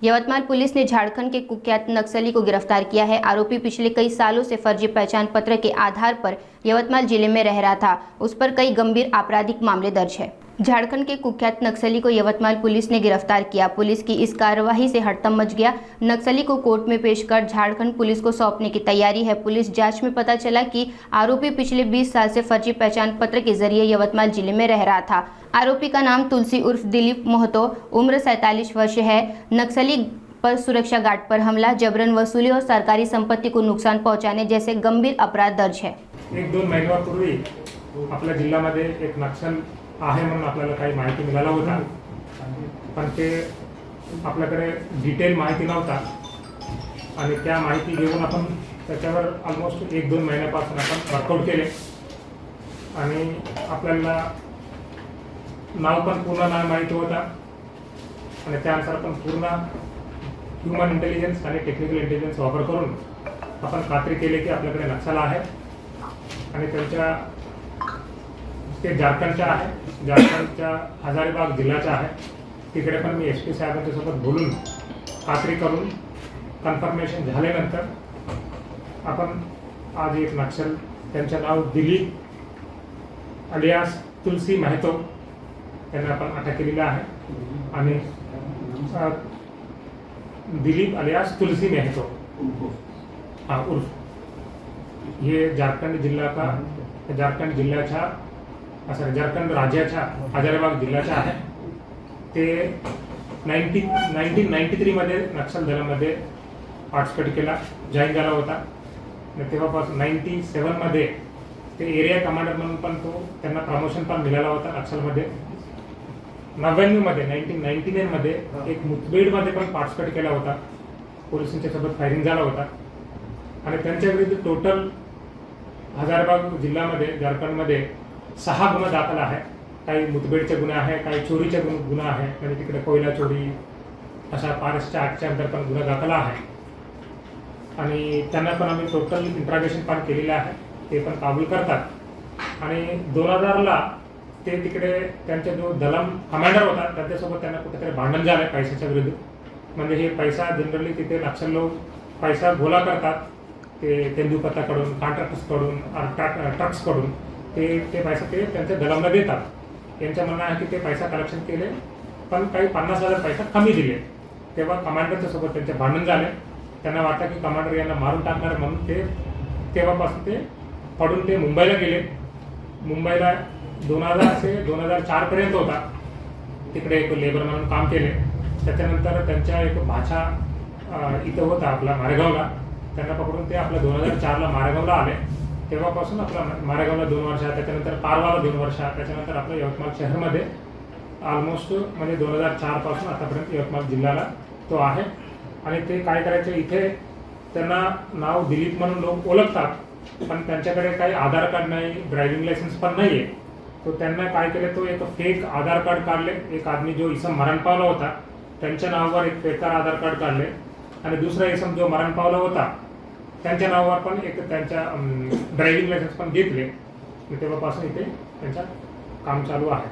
Yavatmal police ने झारखंड के कुख्यात नक्सली को गिरफ्तार किया है। आरोपी पिछले कई सालों से फर्जी पहचान पत्र के आधार पर यवतमाल जिले में रह रहा था। उस पर कई गंभीर आपराधिक मामले दर्ज है। झारखंड के कुख्यात नक्सली को यवतमाल पुलिस ने गिरफ्तार किया। पुलिस की इस कार्रवाई से हड़कंप मच गया। नक्सली को कोर्ट में पेश कर झारखंड पुलिस को सौंपने की तैयारी है। पुलिस जांच में पता चला कि आरोपी पिछले 20 साल से फर्जी पहचान पत्र के जरिए यवतमाल जिले में रह रहा था। आरोपी का नाम तुलसी उर्फ दिलीप महतो, उम्र 47 वर्ष है। नक्सली पर सुरक्षा गार्ड पर हमला, जबरन वसूली और सरकारी संपत्ति को नुकसान पहुंचाने जैसे गंभीर अपराध दर्ज है। 1-2 महिन्यापूर्वी आपल्या जिल्ह्यामध्ये एक नक्षल आहे म्हणून आपल्याला काही माहिती मिळाला होता, पण ते आपल्याकडे डिटेल माहिती नव्हता आणि त्या माहिती घेऊन आपण त्याच्यावर ऑलमोस्ट 1-2 महिन्यापासून आपण वर्कआउट केले आणि आपल्याला नाव पण पूर्ण नाव माहिती होता आणि त्यानुसार आपण पूर्ण ह्यूमन इंटेलिजन्स आणि टेक्निकल इंटेलिजन्स वापर करून आपण खात्री केली की आपल्याकडे नक्षल आहे आणि त्यांच्या ते झारखंडच्या आहे, झारखंडच्या हजारीबाग जिल्ह्याचा आहे। तिकडे पण मी SP साहेबांच्या सोबत बोलून खात्री करून कन्फर्मेशन झाल्यानंतर आपण आज एक नक्षल, त्यांचे नाव दिलीप अलियास तुलसी महतो यांना आपण अटक केलेली आहे आणि दिलीप अलियास तुलसी महतो उर्फ ये झारखंड जिल्ह्याच्या झारखंड राज्याच्या हजारीबाग जिल्ह्याचा आहे। ते 1993 मध्ये नक्षल दलामध्ये पार्टिसिपेट केला, जॉईन झाला होता आणि तेव्हापासून 97 मध्ये ते एरिया कमांडर म्हणून पण त्यांना प्रमोशन पण मिळाला होता। नक्षलमध्ये 99 मध्ये 1999 मध्ये एक मुठभेडमध्ये पण पार्टिसिपेट केला होता, पोलिसांच्या सोबत फायरिंग झाला होता आणि त्यांच्या विरुद्ध टोटल हजारीबाग जिल्ह्यामध्ये झारखंडमध्ये 6 गुन्हे दाखल आहे। काही मुठभेडचे गुन्हे आहे, काही चोरीचे गुन्हे आहे, म्हणजे तिकडे कोयला चोरी अशा फॉरेस्टच्या ॲक्टच्या अंतर पण गुन्हे दाखल आहे आणि त्यांना पण आम्ही टोटल इंट्रॉगेशन पण केलेलं आहे। ते पण काबूल करतात आणि 2000ला ते तिकडे त्यांचा जो दलम कमांडर होता त्याच्यासोबत त्यांना कुठेतरी भांडण झालं पैशाच्या विरुद्ध। म्हणजे हे पैसा जनरली तिथे नक्षल लोक पैसा गोळा करतात, ते तेंदुपत्ताकडून, कॉन्ट्रॅक्टर्सकडून, ट्रक्सकडून ते पैसा ते त्यांच्या दलांना देतात। यांचं म्हणणं आहे की ते पैसा कलेक्शन केले पण काही 50,000 पैसा कमी दिले। तेव्हा कमांडरच्या सोबत त्यांचे भांडण झाले। त्यांना वाटतं की कमांडर यांना मारून टाकणार म्हणून ते तेव्हापासून ते पडून ते मुंबईला गेले। मुंबईला 2000 ते 2004 पर्यंत होता, तिकडे एक लेबर म्हणून काम केले। त्याच्यानंतर त्यांच्या एक भाचा इथं होता आपला मारेगावला, त्यांना पकडून ते आपल्या 2004ला मारेगावला आले। तेव्हापासून आपला मारेगावला 2 वर्ष, त्याच्यानंतर पारवाला 2 वर्ष, त्याच्यानंतर आपल्या यवतमाळ शहरमध्ये ऑलमोस्ट म्हणजे 2004 पासून आतापर्यंत यवतमाळ जिल्ह्याला तो आहे। आणि ते काय करायचे, इथे त्यांना नाव दिलीप म्हणून लोक ओळखतात पण त्यांच्याकडे काही आधार कार्ड नाही, ड्रायव्हिंग लायसन्स पण नाही आहे। तो त्यांना काय केलं, तो एक फेक आधार कार्ड काढले। एक आदमी जो इसम मरण पावला होता त्यांच्या नावावर एक फेक आधार कार्ड काढले आणि दुसरा इसम जो मरण पावला होता त्यांच्या नावावर पण एक त्यांच्या ड्रायव्हिंग लायसन्स पण घेतले। तेव्हापासून इथे त्यांचं काम चालू आहे।